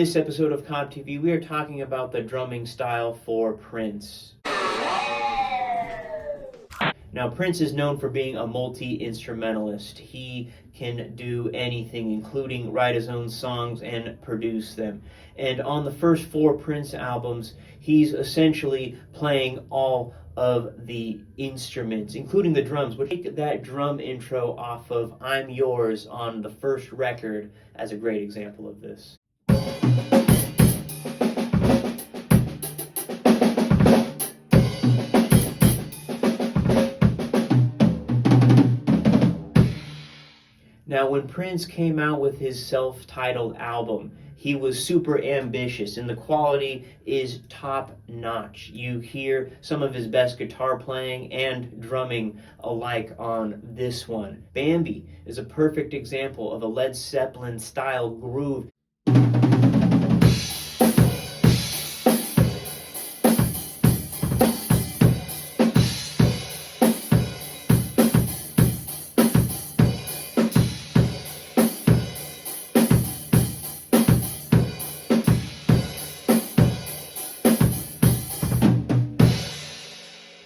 this episode of Cobb TV, we are talking about the drumming style for Prince. Now, Prince is known for being a multi-instrumentalist. He can do anything, including write his own songs and produce them. And on the first 4 Prince albums, he's essentially playing all of the instruments, including the drums. We'll take that drum intro off of I'm Yours on the first record as a great example of this. Now, when Prince came out with his self-titled album, he was super ambitious, and the quality is top-notch. You hear some of his best guitar playing and drumming alike on this one. Bambi is a perfect example of a Led Zeppelin-style groove.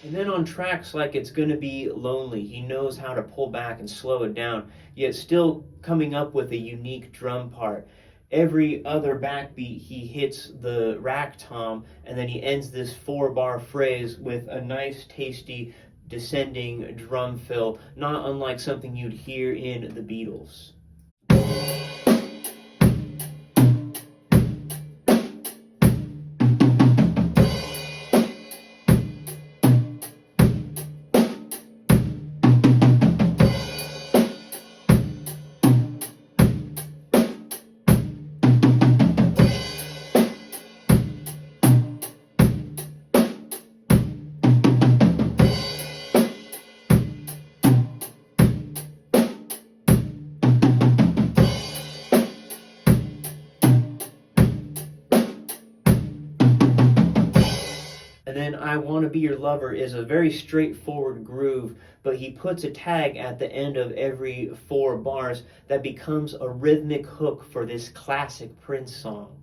And then on tracks like It's Gonna Be Lonely, he knows how to pull back and slow it down, yet still coming up with a unique drum part. Every other backbeat, he hits the rack tom, and then he ends this 4-bar phrase with a nice, tasty, descending drum fill, not unlike something you'd hear in the Beatles. And then I Wanna Be Your Lover is a very straightforward groove, but he puts a tag at the end of every 4 bars that becomes a rhythmic hook for this classic Prince song.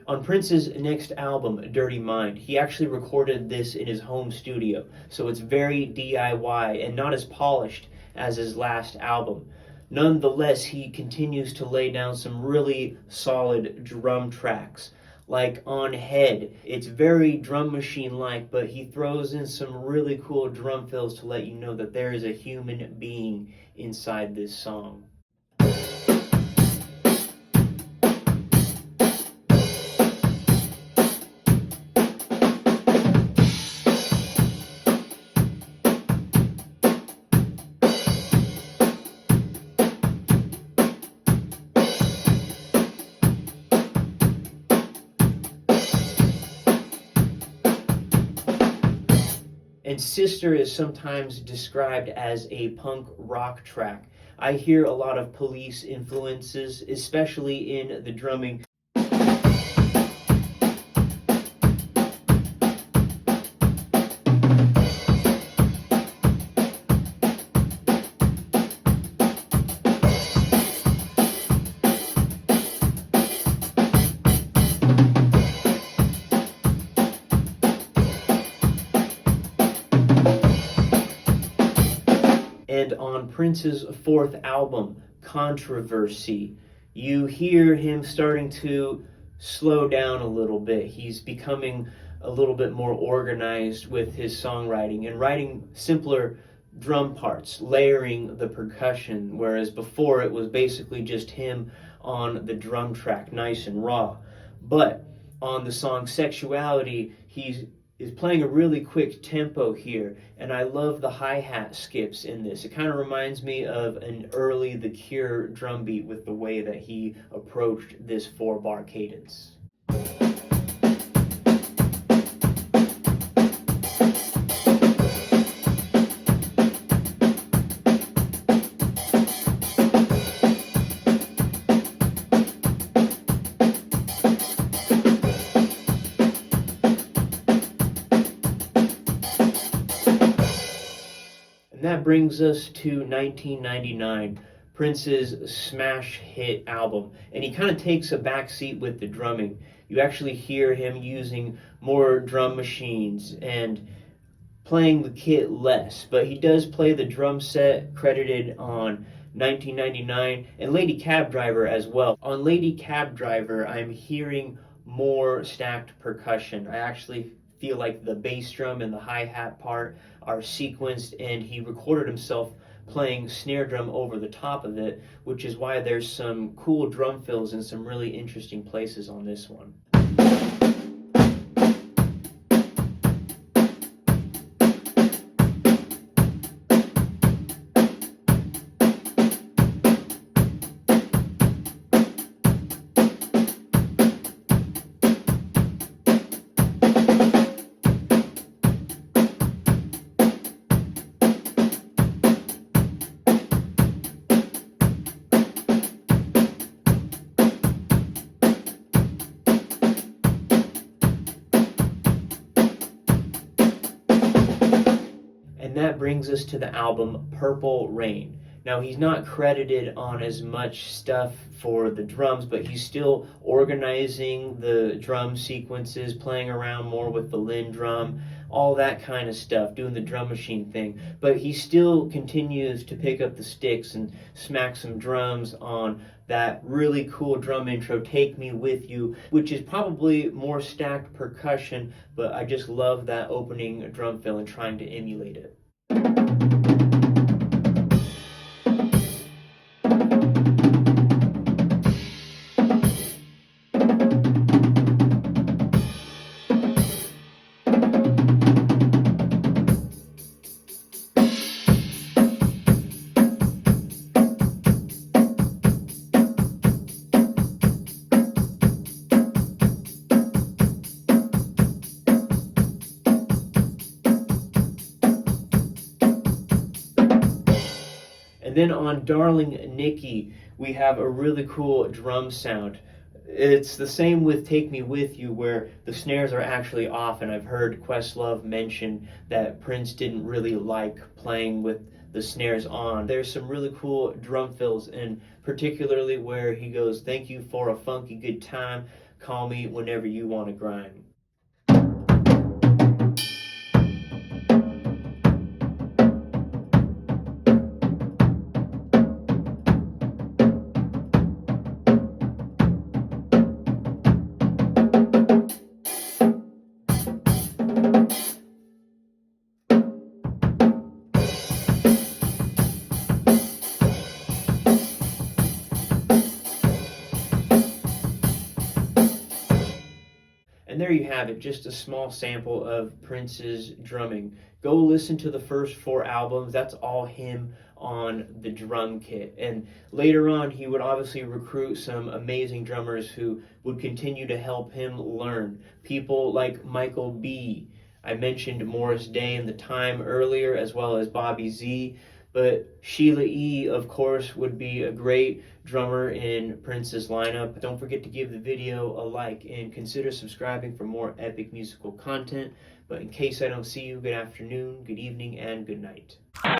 On Prince's next album, Dirty Mind, he actually recorded this in his home studio, so it's very DIY and not as polished as his last album. Nonetheless, he continues to lay down some really solid drum tracks. Like on Head, it's very drum machine-like, but he throws in some really cool drum fills to let you know that there is a human being inside this song. And Sister is sometimes described as a punk rock track. I hear a lot of Police influences, especially in the drumming. And on Prince's 4th album, Controversy, you hear him starting to slow down a little bit. He's becoming a little bit more organized with his songwriting and writing simpler drum parts, layering the percussion, whereas before it was basically just him on the drum track, nice and raw. But on the song Sexuality, he's is playing a really quick tempo here, and I love the hi-hat skips in this. It kind of reminds me of an early The Cure drum beat with the way that he approached this 4-bar cadence. That brings us to 1999, Prince's smash hit album, and he kind of takes a back seat with the drumming. You actually hear him using more drum machines and playing the kit less, but he does play the drum set credited on 1999 and Lady Cab Driver as well. On Lady Cab Driver, I'm hearing more stacked percussion. I actually feel like the bass drum and the hi-hat part are sequenced, and he recorded himself playing snare drum over the top of it, which is why there's some cool drum fills in some really interesting places on this one. And that brings us to the album Purple Rain. Now, he's not credited on as much stuff for the drums, but he's still organizing the drum sequences, playing around more with the Linn drum, all that kind of stuff, doing the drum machine thing. But he still continues to pick up the sticks and smack some drums on that really cool drum intro, Take Me With You, which is probably more stacked percussion, but I just love that opening drum fill and trying to emulate it. And then on Darling Nikki, we have a really cool drum sound. It's the same with Take Me With You, where the snares are actually off, and I've heard Questlove mention that Prince didn't really like playing with the snares on. There's some really cool drum fills, and particularly where he goes, "Thank you for a funky good time, call me whenever you want to grind." And there you have it, just a small sample of Prince's drumming. Go listen to the first 4 albums. That's all him on the drum kit. And later on, he would obviously recruit some amazing drummers who would continue to help him learn. People like Michael B. I mentioned Morris Day and The Time earlier, as well as Bobby Z. But Sheila E., of course, would be a great drummer in Prince's lineup. Don't forget to give the video a like and consider subscribing for more epic musical content. But in case I don't see you, good afternoon, good evening, and good night.